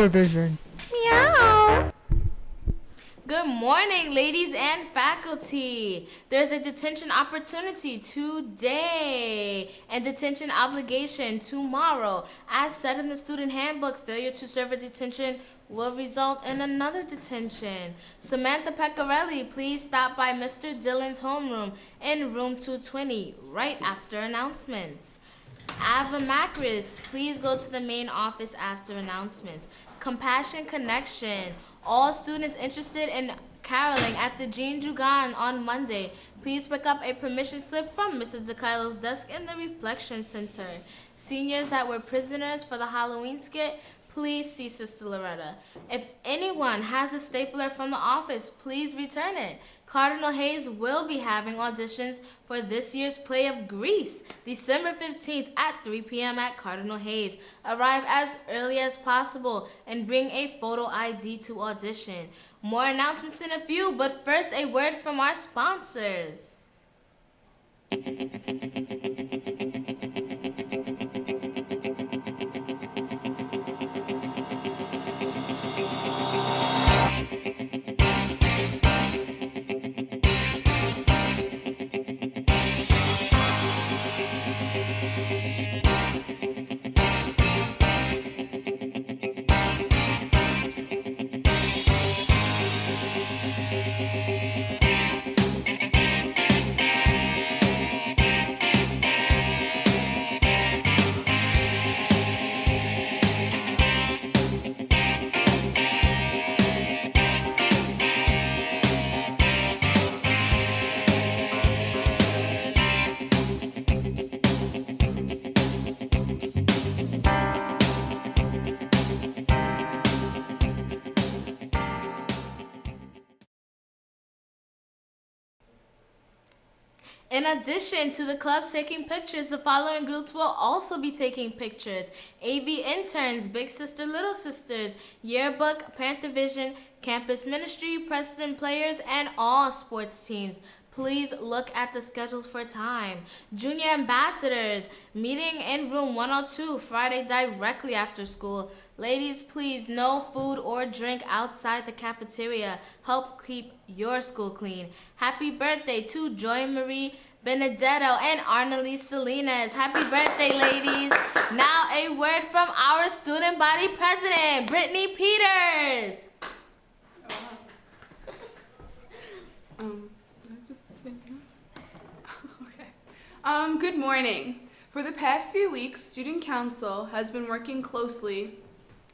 Panther Vision. Meow. Good morning, ladies and faculty. There's a detention opportunity today and detention obligation tomorrow. As said in the student handbook, failure to serve a detention will result in another detention. Samantha Pecorelli, please stop by Mr. Dillon's homeroom in room 220 right after announcements. Ava Macris, please go to the main office after announcements. Compassion Connection. All students interested in caroling at the Jean Dugan on Monday, please pick up a permission slip from Mrs. DeKailo's desk in the Reflection Center. Seniors that were prisoners for the Halloween skit, please see Sister Loretta. If anyone has a stapler from the office, please return it. Cardinal Hayes will be having auditions for this year's play of Grease, December 15th at 3 p.m. at Cardinal Hayes. Arrive as early as possible and bring a photo ID to audition. More announcements in a few, but first a word from our sponsors. In addition to the clubs taking pictures, the following groups will also be taking pictures. AV interns, Big Sister, Little Sisters, Yearbook, Panther Vision, Campus Ministry, Preston players, and all sports teams. Please look at the schedules for time. Junior ambassadors, meeting in room 102, Friday directly after school. Ladies, please, no food or drink outside the cafeteria. Help keep your school clean. Happy birthday to Joy Marie Benedetto and Arnelise Salinas. Happy birthday, ladies. Now a word from our student body president, Brittany Peters. Good morning. For the past few weeks, Student Council has been working closely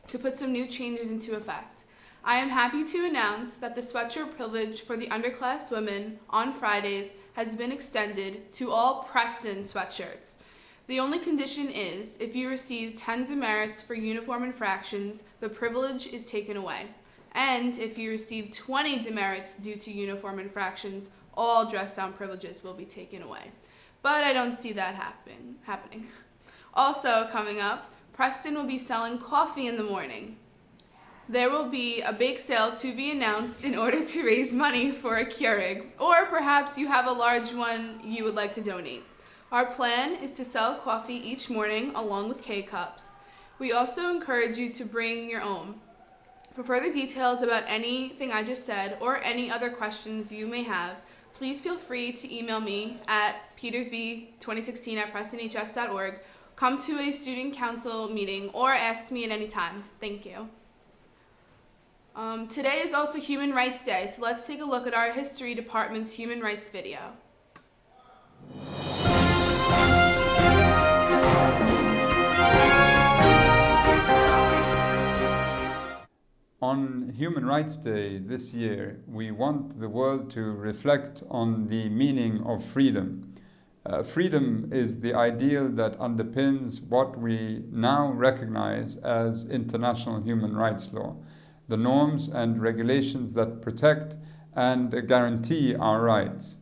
to put some new changes into effect. I am happy to announce that the sweatshirt privilege for the underclass women on Fridays has been extended to all Preston sweatshirts. The only condition is, if you receive 10 demerits for uniform infractions, the privilege is taken away. And if you receive 20 demerits due to uniform infractions, all dress-down privileges will be taken away. But I don't see that happening. Also coming up, Preston will be selling coffee in the morning. There will be a bake sale to be announced in order to raise money for a Keurig, or perhaps you have a large one you would like to donate. Our plan is to sell coffee each morning along with K-Cups. We also encourage you to bring your own. For further details about anything I just said or any other questions you may have, please feel free to email me at petersb2016@prestonhs.org. Come to a student council meeting or ask me at any time. Thank you. Today is also Human Rights Day, so let's take a look at our History Department's Human Rights video. On Human Rights Day this year, we want the world to reflect on the meaning of freedom. Freedom is the ideal that underpins what we now recognize as international human rights law, the norms and regulations that protect and guarantee our rights.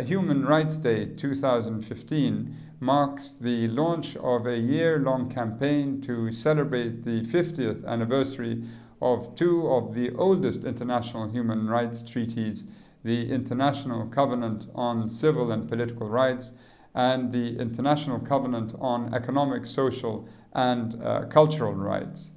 Human Rights Day 2015 marks the launch of a year-long campaign to celebrate the 50th anniversary of two of the oldest international human rights treaties, the International Covenant on Civil and Political Rights and the International Covenant on Economic, Social and Cultural Rights.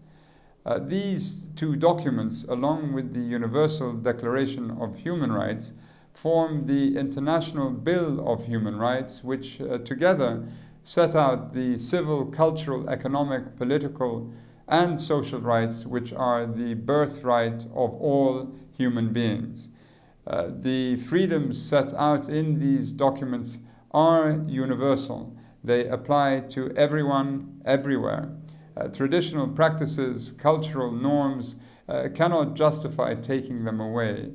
These two documents, along with the Universal Declaration of Human Rights, form the International Bill of Human Rights, which together set out the civil, cultural, economic, political, and social rights which are the birthright of all human beings. The freedoms set out in these documents are universal. They apply to everyone, everywhere. Traditional practices, cultural norms cannot justify taking them away.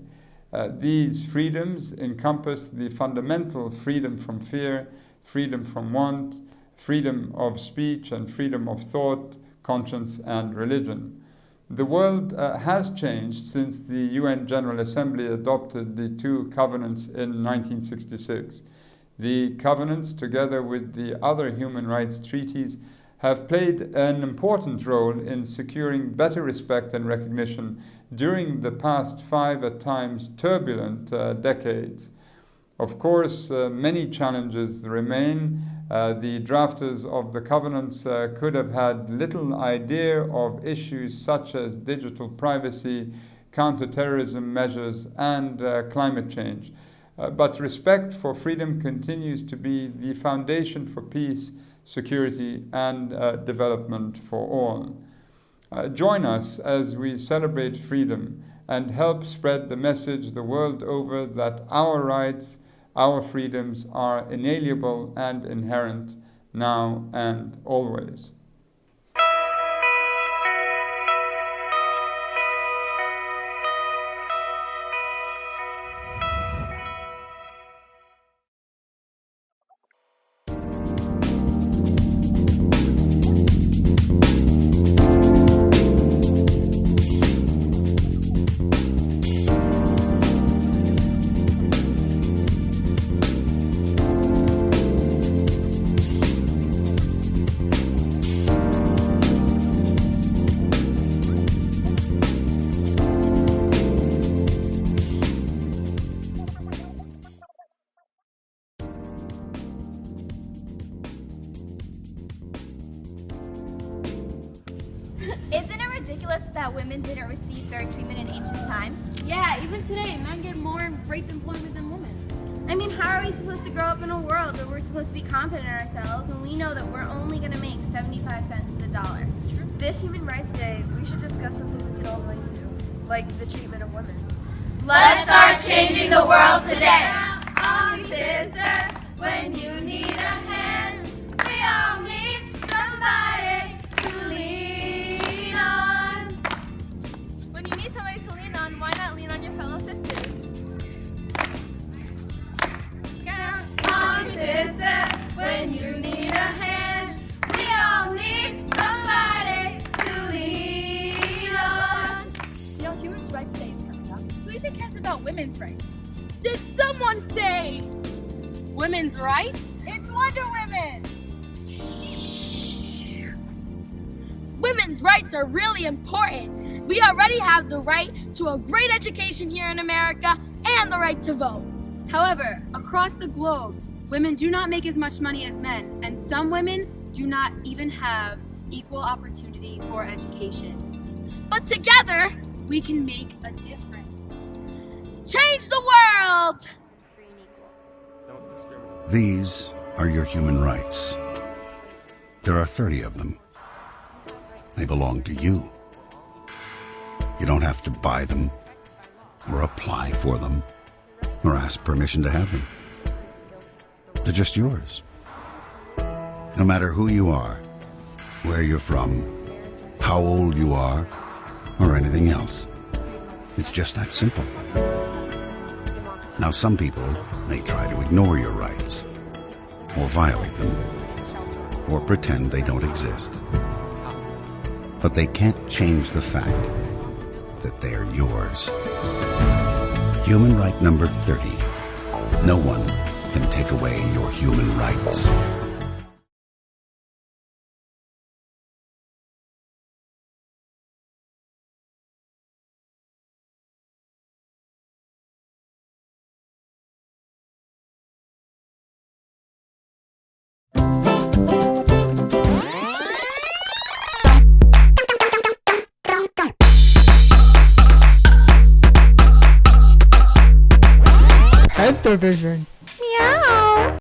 These freedoms encompass the fundamental freedom from fear, freedom from want, freedom of speech, and freedom of thought, conscience, and religion. The world has changed since the UN General Assembly adopted the two covenants in 1966. The covenants, together with the other human rights treaties, have played an important role in securing better respect and recognition during the past 5 at times turbulent decades. Of course, many challenges remain. The drafters of the covenants could have had little idea of issues such as digital privacy, counterterrorism measures, and climate change. But respect for freedom continues to be the foundation for peace, security, and development for all. Join us as we celebrate freedom and help spread the message the world over that our rights, our freedoms are inalienable and inherent now and always. Isn't it ridiculous that women didn't receive fair treatment in ancient times? Yeah, even today, men get more rates employment than women. I mean, how are we supposed to grow up in a world where we're supposed to be confident in ourselves when we know that we're only going to make 75 cents to the dollar? This Human Rights Day, we should discuss something we can all relate to, like the treatment of women. Let's start changing the world today. All me sisters, when you need a hand, we all need somebody to lean on. When you need somebody to lean on, why not lean on your fellow sisters? All me sisters, when you need a hand, we all need somebody to lean on. You know, Human Rights Day is coming up. Who even cares about women's rights? Did someone say women's rights? It's Wonder Women! Women's rights are really important. We already have the right to a great education here in America and the right to vote. However, across the globe, women do not make as much money as men, and some women do not even have equal opportunity for education. But together, We can make a difference. change the world! These are your human rights. There are 30 of them. They belong to you. You don't have to buy them, or apply for them, or ask permission to have them. They're just yours. No matter who you are, where you're from, how old you are, or anything else. It's just that simple. Now, some people may try to ignore your rights, or violate them, or pretend they don't exist. But they can't change the fact that they're yours. Human right number 30. No one can take away your human rights. Panther Vision. Meow.